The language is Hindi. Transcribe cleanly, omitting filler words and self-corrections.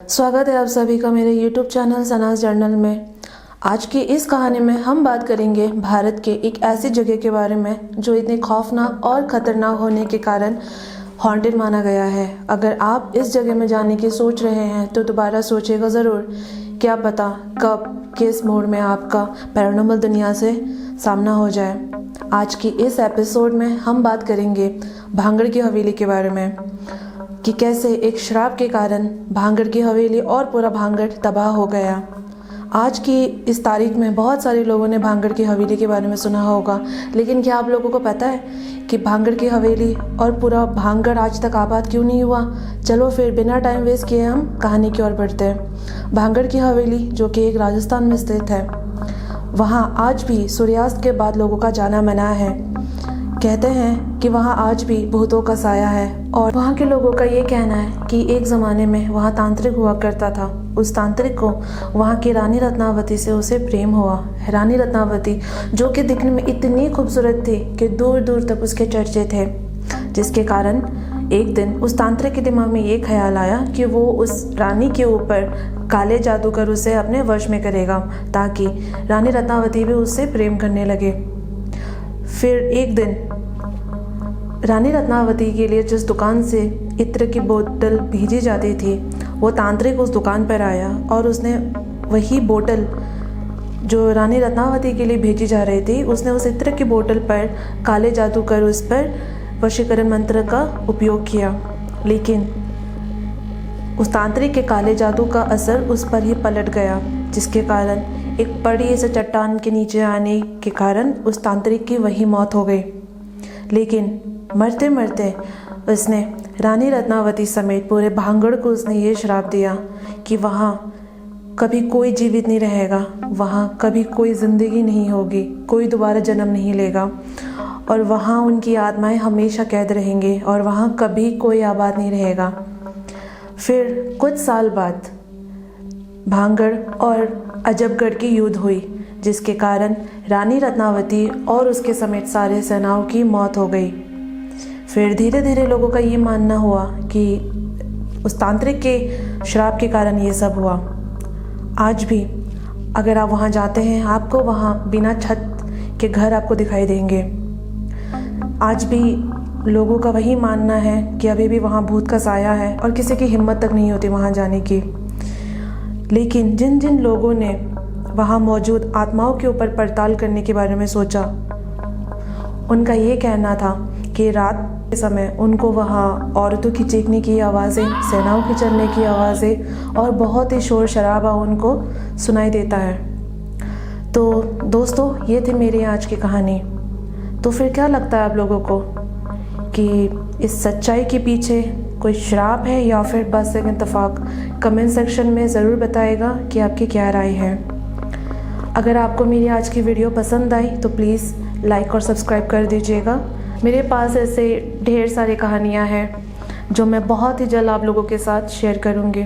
स्वागत है आप सभी का मेरे YouTube चैनल सनाज जर्नल में। आज की इस कहानी में हम बात करेंगे भारत के एक ऐसी जगह के बारे में जो इतने खौफनाक और ख़तरनाक होने के कारण हॉन्टेड माना गया है। अगर आप इस जगह में जाने की सोच रहे हैं तो दोबारा सोचिएगा ज़रूर। क्या पता कब किस मोड़ में आपका पैरानॉर्मल दुनिया से सामना हो जाए। आज की इस एपिसोड में हम बात करेंगे भांगड़ की हवेली के बारे में कि कैसे एक शराब के कारण भांगड़ की हवेली और पूरा भांगड़ तबाह हो गया। आज की इस तारीख में बहुत सारे लोगों ने भांगड़ की हवेली के बारे में सुना होगा, लेकिन क्या आप लोगों को पता है कि भांगड़ की हवेली और पूरा भांगड़ आज तक आबाद क्यों नहीं हुआ? चलो फिर बिना टाइम वेस्ट किए हम कहानी की ओर बढ़ते हैं। भांगड़ की हवेली जो कि एक राजस्थान में स्थित है, वहाँ आज भी सूर्यास्त के बाद लोगों का जाना मना है। कहते हैं कि वहाँ आज भी भूतों का साया है और वहाँ के लोगों का ये कहना है कि एक ज़माने में वहाँ तांत्रिक हुआ करता था। उस तांत्रिक को वहाँ की रानी रत्नावती से उसे प्रेम हुआ। रानी रत्नावती जो कि दिखने में इतनी खूबसूरत थी कि दूर दूर तक उसके चर्चे थे, जिसके कारण एक दिन उस तांत्रिक के दिमाग में ये ख्याल आया कि वो उस रानी के ऊपर काले जादू कर उसे अपने वश में करेगा ताकि रानी रत्नावती भी उससे प्रेम करने लगे। फिर एक दिन रानी रत्नावती के लिए जिस दुकान से इत्र की बोतल भेजी जाती थी, वो तांत्रिक उस दुकान पर आया और उसने वही बोतल जो रानी रत्नावती के लिए भेजी जा रही थी, उसने उस इत्र की बोतल पर काले जादू कर उस पर वशीकरण मंत्र का उपयोग किया। लेकिन उस तांत्रिक के काले जादू का असर उस पर ही पलट गया, जिसके कारण एक बड़ी से चट्टान के नीचे आने के कारण उस तांत्रिक की वही मौत हो गई। लेकिन मरते मरते उसने रानी रत्नावती समेत पूरे भांगड़ को उसने ये श्राप दिया कि वहाँ कभी कोई जीवित नहीं रहेगा, वहाँ कभी कोई ज़िंदगी नहीं होगी, कोई दोबारा जन्म नहीं लेगा और वहाँ उनकी आत्माएं हमेशा कैद रहेंगे और वहाँ कभी कोई आबाद नहीं रहेगा। फिर कुछ साल बाद भांगड़ और अजबगढ़ की युद्ध हुई, जिसके कारण रानी रत्नावती और उसके समेत सारे सेनाओं की मौत हो गई। फिर धीरे धीरे लोगों का ये मानना हुआ कि उस तांत्रिक के श्राप के कारण ये सब हुआ। आज भी अगर आप वहाँ जाते हैं, आपको वहाँ बिना छत के घर आपको दिखाई देंगे। आज भी लोगों का वही मानना है कि अभी भी वहाँ भूत का साया है और किसी की हिम्मत तक नहीं होती वहाँ जाने की। लेकिन जिन जिन लोगों ने वहाँ मौजूद आत्माओं के ऊपर पड़ताल करने के बारे में सोचा, उनका ये कहना था कि रात के समय उनको वहाँ औरतों की चीखने की आवाज़ें, सेनाओं की चलने की आवाज़ें और बहुत ही शोर शराबा उनको सुनाई देता है। तो दोस्तों, ये थी मेरी आज की कहानी। तो फिर क्या लगता है आप लोगों को कि इस सच्चाई के पीछे कोई श्राप है या फिर बस एक इत्तेफाक? कमेंट सेक्शन में ज़रूर बताइएगा कि आपकी क्या राय है। अगर आपको मेरी आज की वीडियो पसंद आई तो प्लीज़ लाइक और सब्सक्राइब कर दीजिएगा। मेरे पास ऐसे ढेर सारी कहानियाँ हैं जो मैं बहुत ही जल्द आप लोगों के साथ शेयर करूँगी।